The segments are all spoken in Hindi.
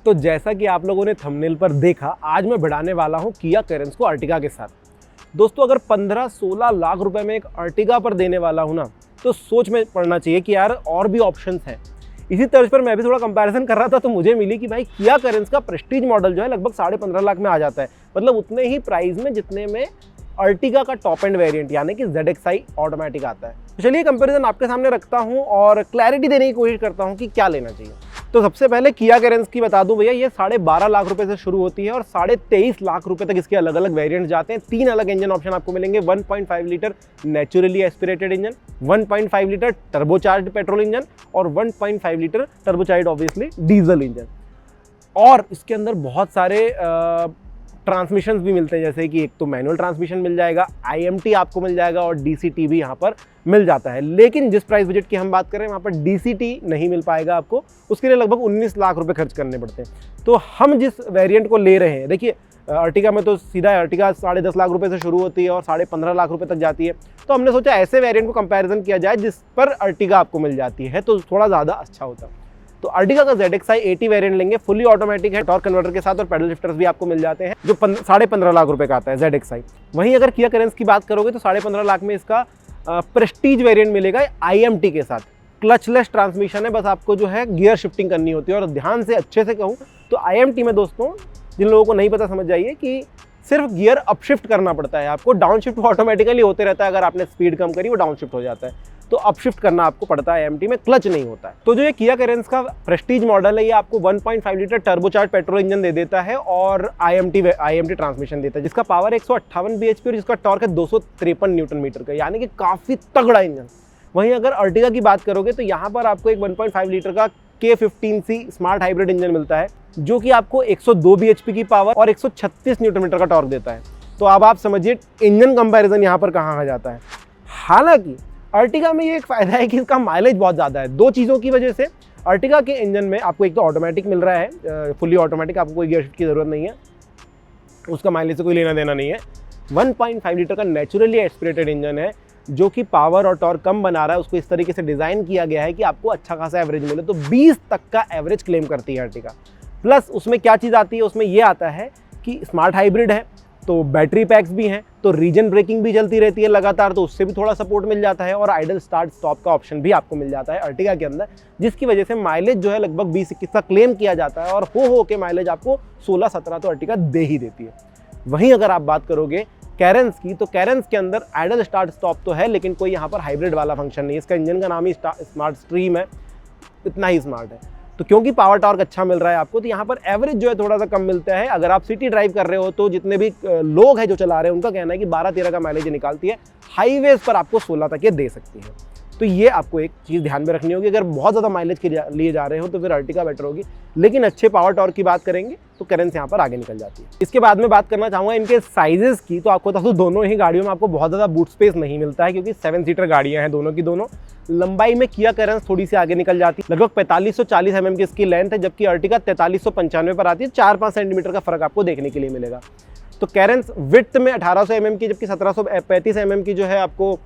तो जैसा कि आप लोगों ने थंबनेल पर देखा, आज मैं भिड़ाने वाला हूं किया कैरेंस को अर्टिगा के साथ। दोस्तों अगर 15-16 लाख रुपए में एक अर्टिगा पर देने वाला हूं ना, तो सोच में पड़ना चाहिए कि यार और भी ऑप्शंस हैं। इसी तर्ज पर मैं भी थोड़ा कंपैरिजन कर रहा था तो मुझे मिली कि भाई किया कैरेंस का प्रेस्टीज मॉडल जो है लगभग 15.5 लाख में आ जाता है, मतलब उतने ही प्राइस में जितने में अर्टिगा का टॉप एंड वेरिएंट यानी कि ZXi ऑटोमेटिक आता है। तो चलिए कंपैरिजन आपके सामने रखता हूं और क्लैरिटी देने की कोशिश करता हूं कि क्या लेना चाहिए। तो सबसे पहले किया कैरेंस की बता दूं भैया, ये 12.5 लाख रुपए से शुरू होती है और 23.5 लाख रुपए तक इसके अलग अलग वेरिएंट जाते हैं। 3 अलग इंजन ऑप्शन आपको मिलेंगे, 1.5 litre naturally aspirated engine, 1.5 litre turbocharged petrol engine और 1.5 litre turbocharged obviously diesel engine. और इसके अंदर बहुत सारे ट्रांसमिशंस भी मिलते हैं, जैसे कि एक तो मैनुअल ट्रांसमिशन मिल जाएगा, IMT आपको मिल जाएगा और DCT भी यहाँ पर मिल जाता है। लेकिन जिस प्राइस बजट की हम बात करें वहाँ पर DCT नहीं मिल पाएगा आपको, उसके लिए लगभग 19 लाख रुपए खर्च करने पड़ते हैं। तो हम जिस वेरिएंट को ले रहे हैं, देखिए अर्टिगा में तो सीधा अर्टिगा 10.5 लाख रुपए से शुरू होती है और 15.5 लाख रुपए तक जाती है। तो हमने सोचा ऐसे वेरिएंट को कंपैरिजन किया जाए जिस पर अर्टिगा आपको मिल जाती है, तो थोड़ा ज़्यादा अच्छा होता है। तो अर्टिगा का ZXi 80 वेरिएंट लेंगे, फुली ऑटोमेटिक है, टॉर्क कन्वर्टर के साथ और पेडल शिफ्टर्स भी आपको मिल जाते हैं, जो 15.5 लाख रुपए का आता है ZXi। वहीं अगर किया कैरेंस की बात करोगे तो 15.5 लाख में इसका प्रेस्टीज वेरिएंट मिलेगा IMT के साथ। क्लचलेस ट्रांसमिशन है, बस आपको जो है गियर शिफ्टिंग करनी होती है। और ध्यान से अच्छे से कहूँ तो IMT में दोस्तों, जिन लोगों को नहीं पता समझ जाइए कि सिर्फ गियर अपशिफ्ट करना पड़ता है, आपको डाउन शिफ्ट ऑटोमेटिकली होते रहता है। अगर आपने स्पीड कम करी वो डाउन शिफ्ट हो जाता है, तो अपशिफ्ट करना आपको पड़ता है। IMT में क्लच नहीं होता है। तो जो ये किया कैरेंस का प्रेस्टीज मॉडल है, ये आपको 1.5 लीटर टर्बोचार्ज पेट्रोल इंजन दे देता है और IMT ट्रांसमिशन देता है, जिसका पावर 158 bhp और जिसका टॉर्क है 253 न्यूटन मीटर का, यानी कि काफी तगड़ा इंजन। वहीं अगर अर्टिगा की बात करोगे तो यहाँ पर आपको एक 1.5 लीटर का K15C स्मार्ट हाइब्रिड इंजन मिलता है, जो कि आपको 102 bhp की पावर और 136 न्यूटन मीटर का टॉर्क देता है। तो अब आप समझिए इंजन कंपैरिजन यहाँ पर कहाँ आ जाता है। हालांकि अर्टिगा में ये एक फायदा है कि इसका माइलेज बहुत ज़्यादा है। 2 चीज़ों की वजह से अर्टिगा के इंजन में आपको एक तो ऑटोमेटिक मिल रहा है, फुली ऑटोमेटिक, आपको कोई गियर शिफ्ट की ज़रूरत नहीं है, उसका माइलेज से कोई लेना देना नहीं है। 1.5 लीटर का नेचुरली एस्पिरेटेड इंजन है, जो कि पावर और टॉर्क कम बना रहा है। उसको इस तरीके से डिज़ाइन किया गया है कि आपको अच्छा खासा एवरेज मिले, तो 20 तक का एवरेज क्लेम करती है अर्टिगा। प्लस उसमें क्या चीज़ आती है, उसमें ये आता है कि स्मार्ट हाइब्रिड है, तो बैटरी पैक्स भी हैं, तो रीजन ब्रेकिंग भी चलती रहती है लगातार, तो उससे भी थोड़ा सपोर्ट मिल जाता है। और आइडल स्टार्ट स्टॉप का ऑप्शन भी आपको मिल जाता है अर्टिगा के अंदर, जिसकी वजह से माइलेज जो है लगभग 20-21 का क्लेम किया जाता है। और हो के माइलेज आपको 16-17 तो अर्टिगा दे ही देती है। वहीं अगर आप बात करोगे कैरेंस की, तो कैरेंस के अंदर आइडल स्टार्ट स्टॉप तो है, लेकिन कोई यहाँ पर हाइब्रिड वाला फंक्शन नहीं है। इसका इंजन का नाम ही स्मार्ट स्ट्रीम है, इतना ही स्मार्ट है। तो क्योंकि पावर टॉर्क अच्छा मिल रहा है आपको, तो यहाँ पर एवरेज जो है थोड़ा सा कम मिलता है। अगर आप सिटी ड्राइव कर रहे हो तो जितने भी लोग हैं जो चला रहे हैं, उनका कहना है कि 12-13 का माइलेज निकालती है, हाईवेज पर आपको 16 तक ये दे सकती है। तो ये आपको एक चीज़ ध्यान में रखनी होगी। अगर बहुत ज़्यादा माइलेज के लिए जा रहे हो तो फिर अर्टिगा बेटर होगी, लेकिन अच्छे पावर टॉर्क की बात करेंगे तो कैरेंस यहाँ पर आगे निकल जाती है। इसके बाद में बात करना चाहूँगा इनके साइजेस की। तो आपको बता दूँ, दोनों ही गाड़ियों में आपको बहुत ज़्यादा बूट स्पेस नहीं मिलता है, क्योंकि 7 सीटर गाड़ियाँ हैं दोनों की दोनों। लंबाई में किया कैरेंस थोड़ी सी आगे निकल जाती है, लगभग 4540 mm की इसकी लेंथ है, जबकि अर्टिगा 4395 पर आती है। 4-5 सेंटीमीटर का फर्क आपको देखने के लिए मिलेगा। तो कैरेंस विड्थ में 1800 mm की, जबकि 1735 mm की जो है आपको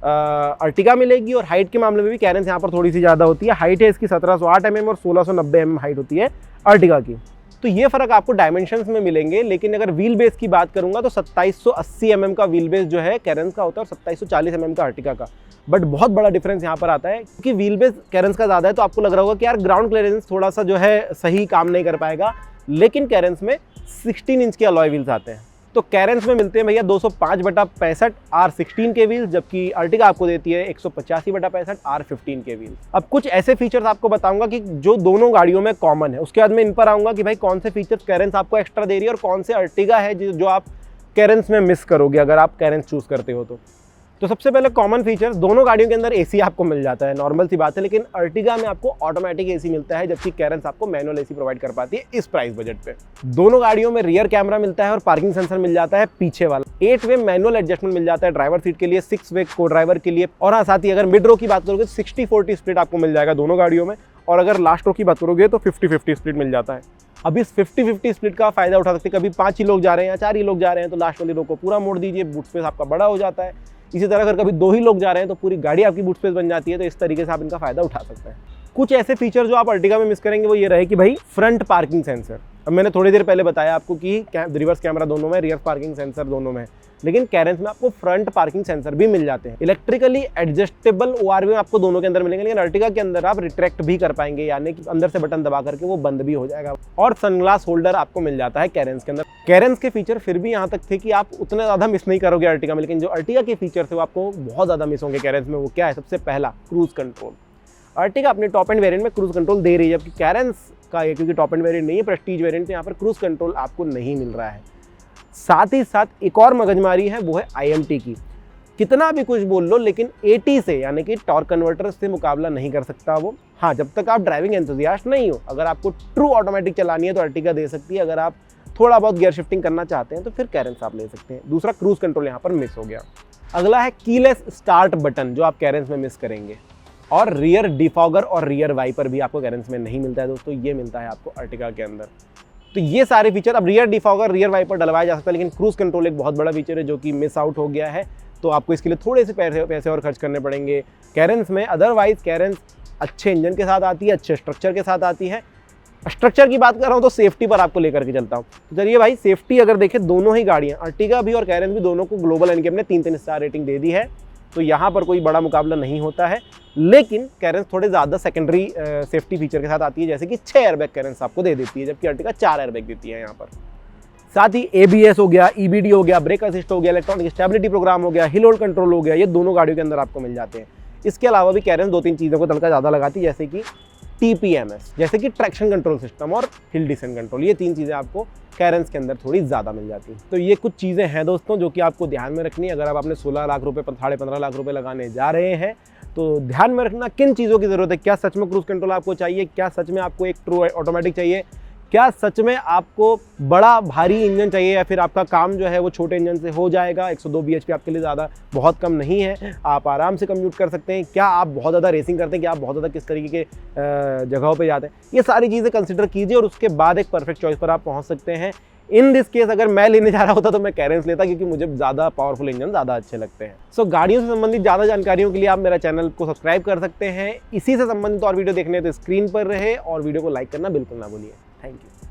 अर्टिगा मिलेगी। और हाइट के मामले में भी कैरेंस यहाँ पर थोड़ी सी ज़्यादा होती है। हाइट है इसकी 1708 mm और 1690 mm हाइट होती है अर्टिगा की। तो ये फ़र्क आपको डायमेंशंस में मिलेंगे। लेकिन अगर व्हील बेस की बात करूंगा तो 2780 mm का व्हील बेस जो है कैरेंस का होता है और 2740 mm का अर्टिगा का। बट बहुत बड़ा डिफरेंस यहाँ पर आता है, क्योंकि व्हील बेस कैरेंस का ज़्यादा है, तो आपको लग रहा होगा कि यार ग्राउंड क्लियरेंस थोड़ा सा जो है सही काम नहीं कर पाएगा। लेकिन कैरेंस में 16 इंच के अलॉय व्हील्स आते हैं। तो कैरेंस में मिलते हैं भैया 205/65 R16 के व्हील्स, जबकि अर्टिगा आपको देती है 185/65 R15 के व्हील्स। अब कुछ ऐसे फीचर्स आपको बताऊंगा कि जो दोनों गाड़ियों में कॉमन है, उसके बाद मैं इन पर आऊंगा कि भाई कौन से फीचर्स कैरेंस आपको एक्स्ट्रा दे रही है और कौन से अर्टिगा है जो आप कैरेंस में मिस करोगे अगर आप कैरेंस चूज करते हो। तो सबसे पहले कॉमन फीचर्स, दोनों गाड़ियों के अंदर AC आपको मिल जाता है, नॉर्मल सी बात है। लेकिन अर्टिगा में आपको ऑटोमेटिक AC मिलता है, जबकि कैरेंस आपको मैनुअल AC प्रोवाइड कर पाती है इस प्राइस बजट पे। दोनों गाड़ियों में रियर कैमरा मिलता है और पार्किंग सेंसर मिल जाता है पीछे वाला। 8 वे मैनुअल एडजस्टमेंट मिल जाता है ड्राइवर सीट के लिए, 6 वे को ड्राइवर के लिए। और हाँ, साथ ही अगर मिड रो की बात करोगे तो 60-40 स्प्लिट आपको मिल जाएगा दोनों गाड़ियों में। और अगर लास्ट रो की बात करोगे तो 50-50 स्प्लिट मिल जाता है। अब इस 50-50 स्प्लिट का फायदा उठा सकते, कभी 5 ही लोग जा रहे हैं या 4 ही लोग जा रहे हैं तो लास्ट वाली रो को पूरा मोड़ दीजिए, बूट स्पेस आपका बड़ा हो जाता है। इसी तरह अगर कभी 2 ही लोग जा रहे हैं तो पूरी गाड़ी आपकी बूट स्पेस बन जाती है। तो इस तरीके से आप इनका फायदा उठा सकते हैं। कुछ ऐसे फीचर जो आप अर्टिगा में मिस करेंगे वो ये रहे कि भाई फ्रंट पार्किंग सेंसर। अब मैंने थोड़ी देर पहले बताया आपको कि रिवर्स कैमरा दोनों में, रियर पार्किंग सेंसर दोनों में, लेकिन कैरेंस में आपको फ्रंट पार्किंग सेंसर भी मिल जाते हैं। इलेक्ट्रिकली एडजस्टेबल ORV आपको दोनों के अंदर मिलेंगे, लेकिन अर्टिगा के अंदर आप रिट्रैक्ट भी कर पाएंगे, यानी कि अंदर से बटन दबा करके वो बंद भी हो जाएगा। और सनग्लास होल्डर आपको मिल जाता है कैरेंस के अंदर। कैरेंस के फीचर फिर भी यहाँ तक थे कि आप उतना ज़्यादा मिस नहीं करोगे अर्टिगा में, लेकिन जो अर्टिगा के फीचर थे वो आपको बहुत ज़्यादा मिस होंगे कैरेंस में। वो क्या है? सबसे पहला क्रूज कंट्रोल। अर्टिगा अपने टॉप एंड वेरिएंट में क्रूज कंट्रोल दे रही है, जबकि कैरेंस का ये क्योंकि टॉप एंड वेरिएंट नहीं है, प्रेस्टीज वेरिएंट, तो यहाँ पर क्रूज कंट्रोल आपको नहीं मिल रहा है। साथ ही साथ एक और मगजमारी है, वो है IMT की। कितना भी कुछ बोल लो, लेकिन AT से यानी कि टॉर्क कन्वर्टर से मुकाबला नहीं कर सकता वो। हाँ, जब तक आप ड्राइविंग एंथुसियास्ट नहीं हो। अगर आपको ट्रू ऑटोमेटिक चलानी है तो अर्टिगा दे सकती है, अगर आप थोड़ा बहुत गियर शिफ्टिंग करना चाहते हैं तो फिर कैरेंस आप ले सकते हैं। दूसरा क्रूज कंट्रोल यहाँ पर मिस हो गया। अगला है कीलेस स्टार्ट बटन, जो आप कैरेंस में मिस करेंगे। और रियर डिफॉगर और रियर वाइपर भी आपको कैरेंस में नहीं मिलता है दोस्तों, ये मिलता है आपको अर्टिगा के अंदर। तो ये सारे फीचर, अब रियर डिफॉगर, रियर वाइपर डलवाया जा सकता है, लेकिन क्रूज कंट्रोल एक बहुत बड़ा फीचर है जो कि मिस आउट हो गया है, तो आपको इसके लिए थोड़े से पैसे और खर्च करने पड़ेंगे कैरेंस में। अदरवाइज कैरेंस अच्छे इंजन के साथ आती है, अच्छे स्ट्रक्चर के साथ आती है। स्ट्रक्चर की बात कर रहा हूँ तो सेफ्टी पर आपको लेकर के चलता हूँ। तो चलिए भाई, सेफ्टी अगर देखें, दोनों ही गाड़ियाँ, अर्टिगा भी और कैरेंस भी, दोनों को ग्लोबल एनकेएम ने 3-3 स्टार रेटिंग दे दी है, तो यहाँ पर कोई बड़ा मुकाबला नहीं होता है। लेकिन कैरेंस थोड़े ज़्यादा सेकेंडरी सेफ्टी फीचर के साथ आती है, जैसे कि 6 एयरबैग कैरेंस आपको दे देती है, जबकि अर्टिगा 4 एयरबैग देती है यहाँ पर। साथ ही ABS हो गया, EBD हो गया, ब्रेक असिस्ट हो गया, इलेक्ट्रॉनिक स्टेबिलिटी प्रोग्राम हो गया, हिल होल्ड कंट्रोल हो गया, ये दोनों गाड़ियों के अंदर आपको मिल जाते हैं। इसके अलावा भी कैरेंस 2-3 चीज़ों को तड़का ज़्यादा लगाती है, जैसे कि TPMS, जैसे कि ट्रैक्शन कंट्रोल सिस्टम और हिल डिसेंट कंट्रोल। ये 3 चीज़ें आपको कैरेंस के अंदर थोड़ी ज़्यादा मिल जाती हैं। तो ये कुछ चीज़ें हैं दोस्तों जो कि आपको ध्यान में रखनी है। अगर आप अपने 16 लाख रुपये, 15.5 लाख रुपये लगाने जा रहे हैं तो ध्यान में रखना किन चीज़ों की ज़रूरत है। क्या सच में क्रूज कंट्रोल आपको चाहिए? क्या सच में आपको एक ट्रू ऑटोमेटिक चाहिए? क्या सच में आपको बड़ा भारी इंजन चाहिए, या फिर आपका काम जो है वो छोटे इंजन से हो जाएगा? 102 bhp आपके लिए ज़्यादा बहुत कम नहीं है, आप आराम से कम्यूट कर सकते हैं। क्या आप बहुत ज़्यादा रेसिंग करते हैं? क्या आप बहुत ज़्यादा किस तरीके के जगहों पे जाते हैं? ये सारी चीज़ें कंसिडर कीजिए और उसके बाद एक परफेक्ट चॉइस पर आप पहुँच सकते हैं। इन दिस केस अगर मैं लेने जा रहा होता तो मैं कैरेंस लेता, क्योंकि मुझे ज़्यादा पावरफुल इंजन ज़्यादा अच्छे लगते हैं। सो गाड़ियों से संबंधित ज़्यादा जानकारियों के लिए आप मेरा चैनल को सब्सक्राइब कर सकते हैं। इसी से संबंधित और वीडियो देखने तो स्क्रीन पर रहे, और वीडियो को लाइक करना बिल्कुल ना भूलिए। Thank you.